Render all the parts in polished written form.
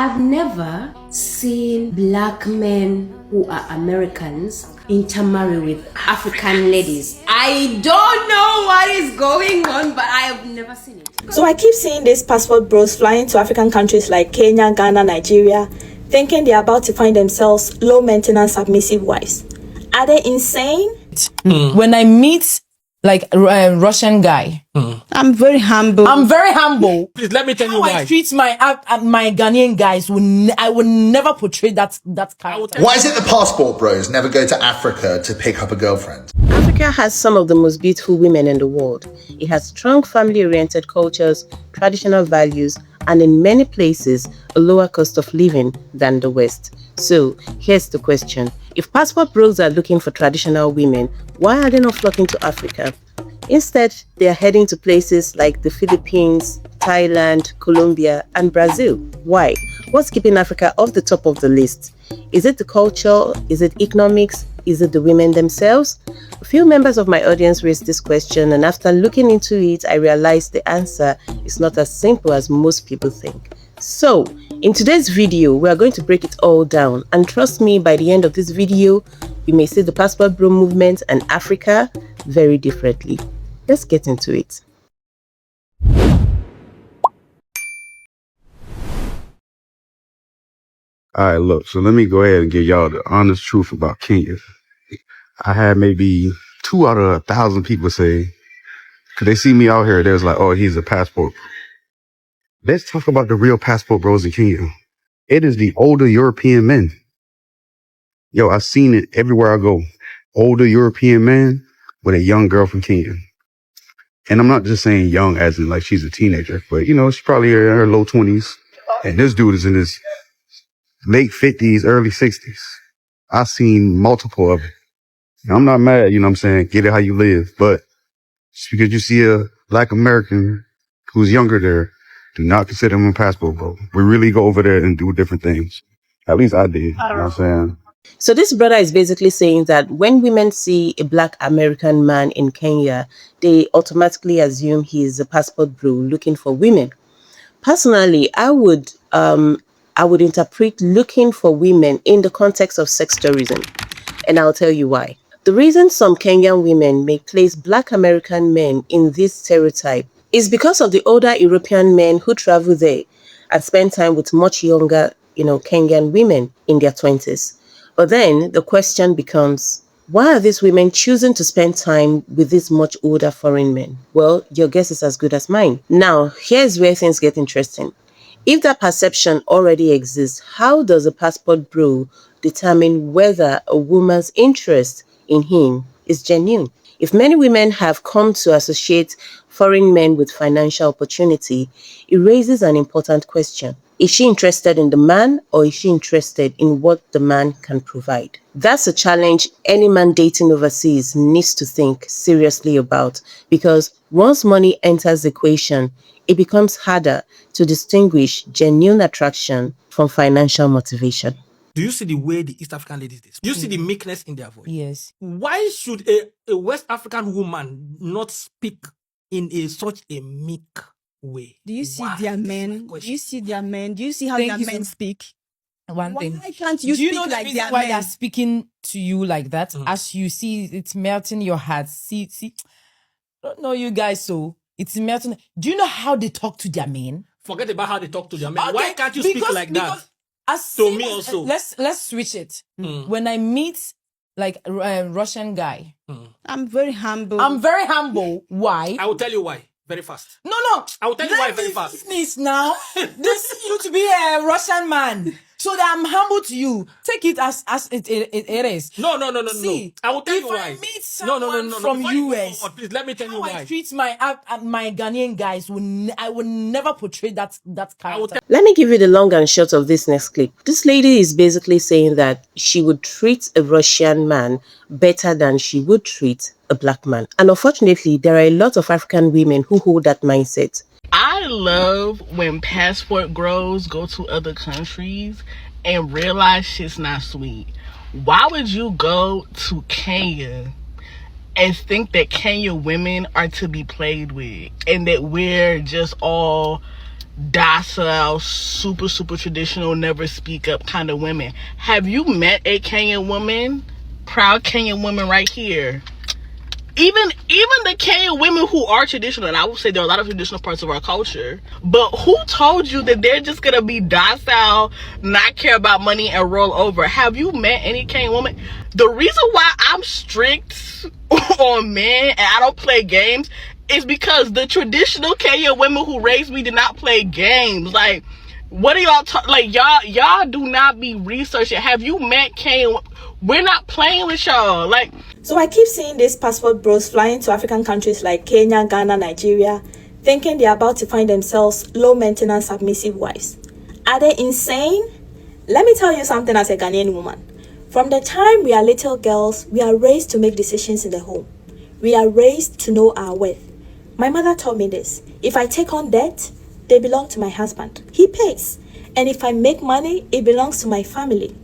I've never seen black men who are Americans intermarry with African ladies. I don't know what is going on, but I have never seen it. So I keep seeing these passport bros flying to African countries like Kenya, Ghana, Nigeria, thinking they're about to find themselves low-maintenance submissive wives. Are they insane? When I meet like a Russian guy, I'm very humble. Please let me tell you why. I treat my Ghanaian guys. I will never portray that character. Why is it the passport bros never go to Africa to pick up a girlfriend? Africa has some of the most beautiful women in the world. It has strong family-oriented cultures, traditional values, and in many places, a lower cost of living than the West. So, here's the question. If passport bros are looking for traditional women, why are they not flocking to Africa? Instead, they are heading to places like the Philippines, Thailand, Colombia, and Brazil. Why? What's keeping Africa off the top of the list? Is it the culture? Is it economics? Is it the women themselves? A few members of my audience raised this question, and after looking into it, I realized the answer is not as simple as most people think. So, in today's video, we are going to break it all down, and trust me, by the end of this video, you may see the passport bro movement and Africa very differently. Let's get into it. All right, look, so let me go ahead and give y'all the honest truth about Kenya. I had maybe 2 out of 1,000 people say, could they see me out here? They was like, oh, he's a passport bro. Let's talk about the real passport bros in Kenya. It is the older European men. Yo, I've seen it everywhere I go. Older European men with a young girl from Kenya. And I'm not just saying young as in like she's a teenager, but you know, she's probably in her low 20s. And this dude is in his late 50s, early 60s. I've seen multiple of it. I'm not mad, you know what I'm saying? Get it how you live. But just because you see a black American who's younger there, do not consider him a passport bro. We really go over there and do different things. At least I did, you know what I'm saying? So this brother is basically saying that when women see a black American man in Kenya, they automatically assume he is a passport bro looking for women. Personally, I would interpret looking for women in the context of sex tourism, and I'll tell you why. The reason some Kenyan women may place black American men in this stereotype is because of the older European men who travel there and spend time with much younger, Kenyan women in their 20s. But then the question becomes, why are these women choosing to spend time with these much older foreign men? Well, your guess is as good as mine. Now, here's where things get interesting. If that perception already exists, how does a passport bro determine whether a woman's interest in him is genuine? If many women have come to associate foreign men with financial opportunity, it raises an important question. Is she interested in the man, or is she interested in what the man can provide? That's a challenge any man dating overseas needs to think seriously about, because once money enters the equation, it becomes harder to distinguish genuine attraction from financial motivation. Do you see the way the East African ladies do? You see the meekness in their voice? Yes. Why should a West African woman not speak in such a meek way? Do you see their men? Do you see their men? Do you see how their men speak? One thing. Why can't you Do you speak know the like reason their why men? they're speaking to you like that? As you see, it's melting your heart. See. I don't know you guys, so it's melting. Do you know how they talk to their men? Forget about how they talk to their men. Okay, Why can't you speak like that? To me also. Let's switch it. When I meet like a Russian guy, I'm very humble. Why? I will tell you why. Very fast. No. I will tell you why very fast. Finish now. They see you to be a Russian man, so that I'm humble to you. Take it as it is. No. See, I will tell you why. If I meet someone from US, please let me tell you why. I treat my Ghanaian guys. I will never portray that character. Let me give you the long and short of this next clip. This lady is basically saying that she would treat a Russian man better than she would treat a black man. And unfortunately, there are a lot of African women who hold that mindset. I love when passport bros go to other countries and realize shit's not sweet. Why would you go to Kenya and think that Kenya women are to be played with and that we're just all docile, super, super traditional, never speak up kind of women. Have you met a Kenyan woman? Proud Kenyan woman right here. Even the Kenyan women who are traditional, and I would say there are a lot of traditional parts of our culture, but who told you that they're just gonna be docile, not care about money, and roll over? Have you met any Kenyan woman? The reason why I'm strict on men and I don't play games is because the traditional Kenyan women who raised me did not play games. Like, what are y'all like? Y'all do not be researching. Have you met Kenyan? We're not playing with y'all. Like, So I keep seeing these passport bros flying to African countries like Kenya, Ghana, Nigeria, thinking they're about to find themselves low-maintenance submissive wives. Are they insane? Let me tell you something as a Ghanaian woman. From the time we are little girls, we are raised to make decisions in the home. We are raised to know our worth. My mother told me this. If I take on debt, they belong to my husband. He pays. And if I make money, it belongs to my family.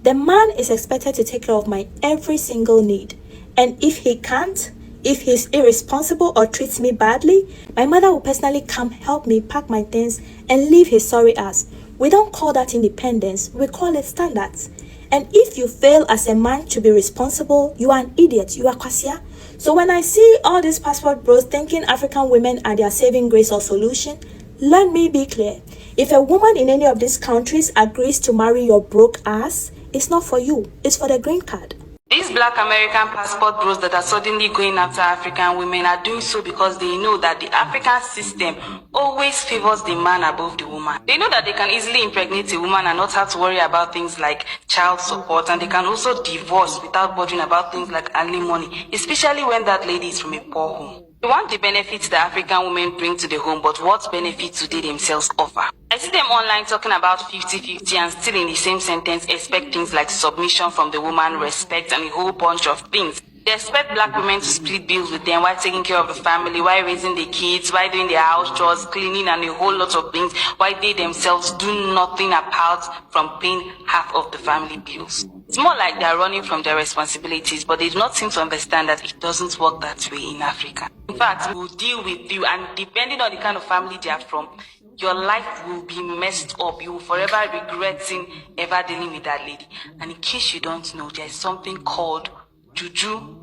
The man is expected to take care of my every single need. And if he can't, if he's irresponsible or treats me badly, my mother will personally come help me pack my things and leave his sorry ass. We don't call that independence, we call it standards. And if you fail as a man to be responsible, you are an idiot, you are kwasia. So when I see all these passport bros thinking African women are their saving grace or solution, let me be clear. If a woman in any of these countries agrees to marry your broke ass, it's not for you, it's for the green card. These black American passport bros that are suddenly going after African women are doing so because they know that the African system always favors the man above the woman. They know that they can easily impregnate a woman and not have to worry about things like child support, and they can also divorce without bothering about things like alimony, especially when that lady is from a poor home. They want the benefits the African women bring to the home, but what benefits do they themselves offer? I see them online talking about 50-50 and still in the same sentence expect things like submission from the woman, respect, and a whole bunch of things. They expect black women to split bills with them while taking care of the family, while raising the kids, while doing their house chores, cleaning, and a whole lot of things, while they themselves do nothing apart from paying half of the family bills. It's more like they're running from their responsibilities, but they do not seem to understand that it doesn't work that way in Africa. In fact, we'll deal with you, and depending on the kind of family they are from, your life will be messed up. You will forever regretting ever dealing with that lady. And in case you don't know, there's something called juju,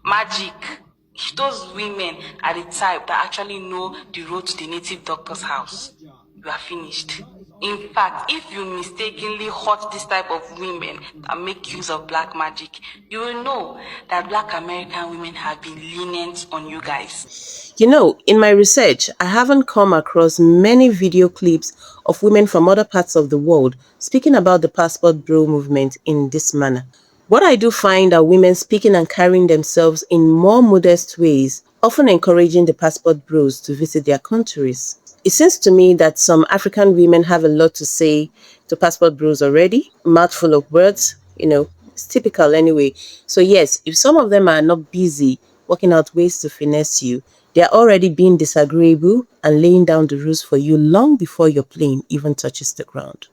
magic. Those women are the type that actually know the road to the native doctor's house. You are finished. In fact, if you mistakenly hurt this type of women that make use of black magic, you will know that black American women have been lenient on you guys. You know, in my research, I haven't come across many video clips of women from other parts of the world speaking about the passport bro movement in this manner. What I do find are women speaking and carrying themselves in more modest ways, often encouraging the passport bros to visit their countries. It seems to me that some African women have a lot to say to passport bros already, mouthful of words, it's typical anyway. So yes, if some of them are not busy working out ways to finesse you, they are already being disagreeable and laying down the rules for you long before your plane even touches the ground.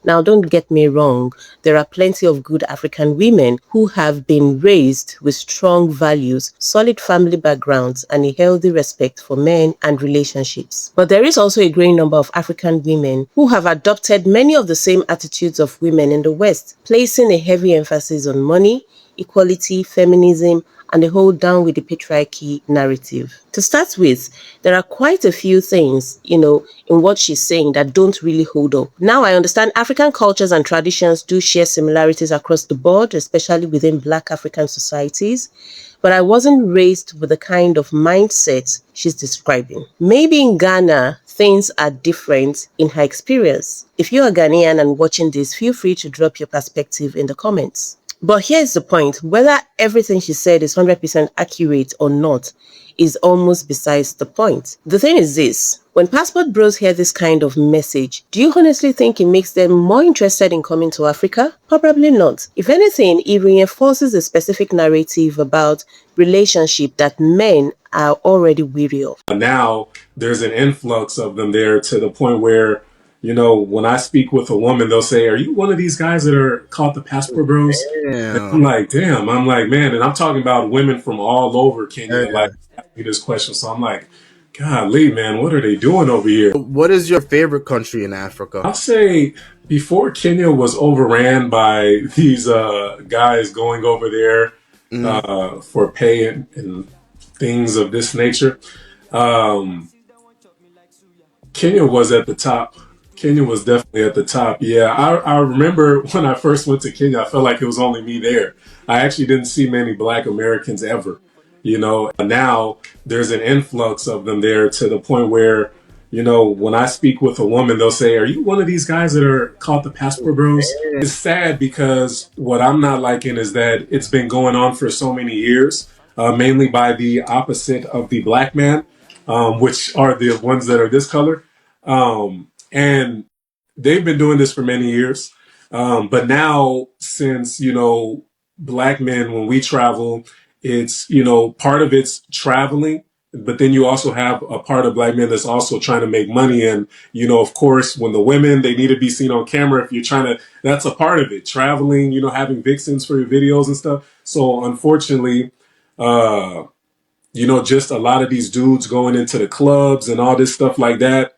Now, don't get me wrong, there are plenty of good African women who have been raised with strong values, solid family backgrounds, and a healthy respect for men and relationships. But there is also a growing number of African women who have adopted many of the same attitudes of women in the West, placing a heavy emphasis on money, equality, feminism, and the hold down with the patriarchy narrative. To start with, there are quite a few things, in what she's saying that don't really hold up. Now I understand African cultures and traditions do share similarities across the board, especially within Black African societies, but I wasn't raised with the kind of mindset she's describing. Maybe in Ghana, things are different in her experience. If you're a Ghanaian and watching this, feel free to drop your perspective in the comments. But here's the point, whether everything she said is 100% accurate or not is almost besides the point. The thing is this, when passport bros hear this kind of message, do you honestly think it makes them more interested in coming to Africa? Probably not. If anything, it reinforces a specific narrative about relationship that men are already weary of. Now there's an influx of them there to the point where, when I speak with a woman, they'll say, "Are you one of these guys that are called the passport bros?" And I'm like, damn. I'm like, man, and I'm talking about women from all over Kenya, like asking me this question. So I'm like, golly, man, what are they doing over here? What is your favorite country in Africa? I'll say before Kenya was overran by these guys going over there for pay and things of this nature, Kenya was at the top. Kenya was definitely at the top. Yeah, I remember when I first went to Kenya, I felt like it was only me there. I actually didn't see many Black Americans ever. You know, now there's an influx of them there to the point where, you know, when I speak with a woman, they'll say, "Are you one of these guys that are called the passport bros?" It's sad because what I'm not liking is that it's been going on for so many years, mainly by the opposite of the Black man, which are the ones that are this color. And they've been doing this for many years. But now, since, you know, Black men, when we travel, it's, you know, part of it's traveling, but then you also have a part of Black men that's also trying to make money. And, you know, of course, when the women, they need to be seen on camera. If you're trying to, that's a part of it. Traveling, you know, having vixens for your videos and stuff. So unfortunately, you know, just a lot of these dudes going into the clubs and all this stuff like that.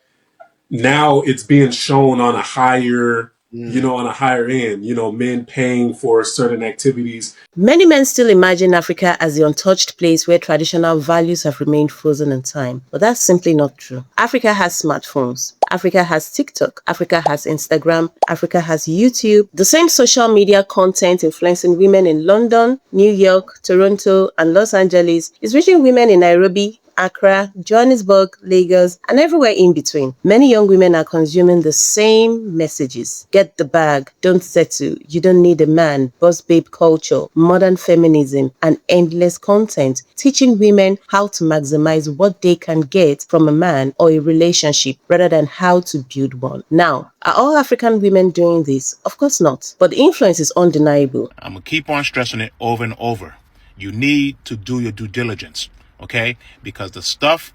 Now it's being shown on a higher, you know, on a higher end, you know, men paying for certain activities. Many men still imagine Africa as the untouched place where traditional values have remained frozen in time, but that's simply not true. Africa has smartphones. Africa has TikTok. Africa has Instagram. Africa has YouTube. The same social media content influencing women in London, New York, Toronto, and Los Angeles is reaching women in Nairobi, Accra, Johannesburg, Lagos, and everywhere in between. Many young women are consuming the same messages. Get the bag, don't settle, you don't need a man, boss babe culture, modern feminism, and endless content, teaching women how to maximize what they can get from a man or a relationship rather than how to build one. Now, are all African women doing this? Of course not, but the influence is undeniable. I'm going to keep on stressing it over and over. You need to do your due diligence. Okay, because the stuff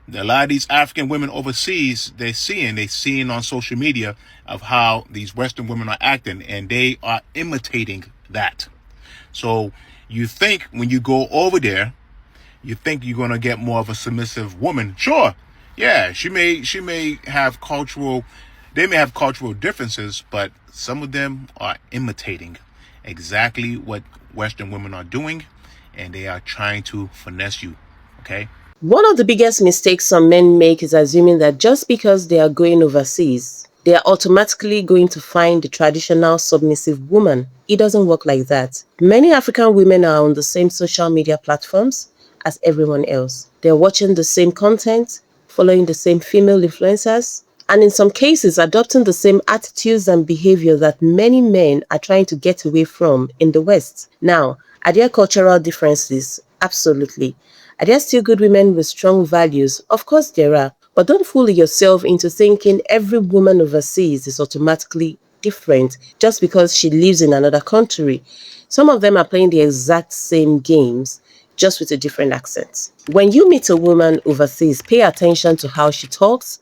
that a lot of these African women overseas, they're seeing on social media of how these Western women are acting, and they are imitating that. So you think when you go over there, you think you're going to get more of a submissive woman. Sure. Yeah, she may have cultural differences, but some of them are imitating exactly what Western women are doing, and they are trying to finesse you. Okay. One of the biggest mistakes some men make is assuming that just because they are going overseas, they are automatically going to find the traditional submissive woman. It doesn't work like that. Many African women are on the same social media platforms as everyone else. They're watching the same content, following the same female influencers, and in some cases adopting the same attitudes and behavior that many men are trying to get away from in the West. Now, are there cultural differences? Absolutely. Are there still good women with strong values? Of course there are. But don't fool yourself into thinking every woman overseas is automatically different just because she lives in another country. Some of them are playing the exact same games, just with a different accent. When you meet a woman overseas, pay attention to how she talks,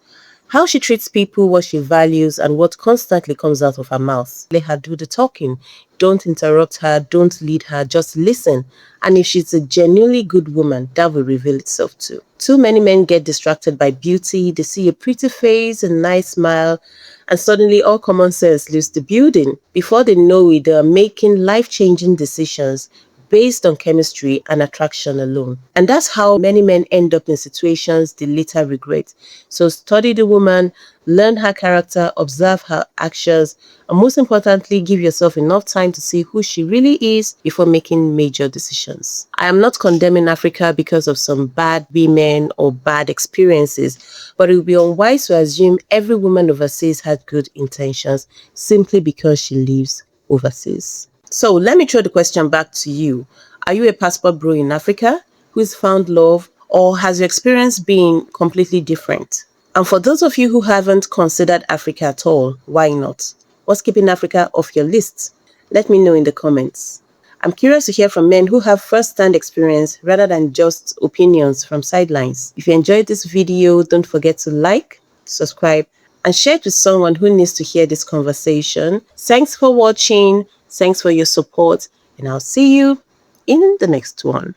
how she treats people, what she values, and what constantly comes out of her mouth. Let her do the talking. Don't interrupt her, don't lead her, just listen. And if she's a genuinely good woman, that will reveal itself too. Too many men get distracted by beauty. They see a pretty face, a nice smile, and suddenly all common sense leaves the building. Before they know it, they are making life-changing decisions based on chemistry and attraction alone. And that's how many men end up in situations they later regret. So study the woman, learn her character, observe her actions, and most importantly, give yourself enough time to see who she really is before making major decisions. I am not condemning Africa because of some bad women or bad experiences, but it would be unwise to assume every woman overseas had good intentions simply because she lives overseas. So let me throw the question back to you. Are you a passport bro in Africa who's found love, or has your experience been completely different? And for those of you who haven't considered Africa at all, why not? What's keeping Africa off your list? Let me know in the comments. I'm curious to hear from men who have first-hand experience rather than just opinions from sidelines. If you enjoyed this video, don't forget to like, subscribe, and share it with someone who needs to hear this conversation. Thanks for watching. Thanks for your support, and I'll see you in the next one.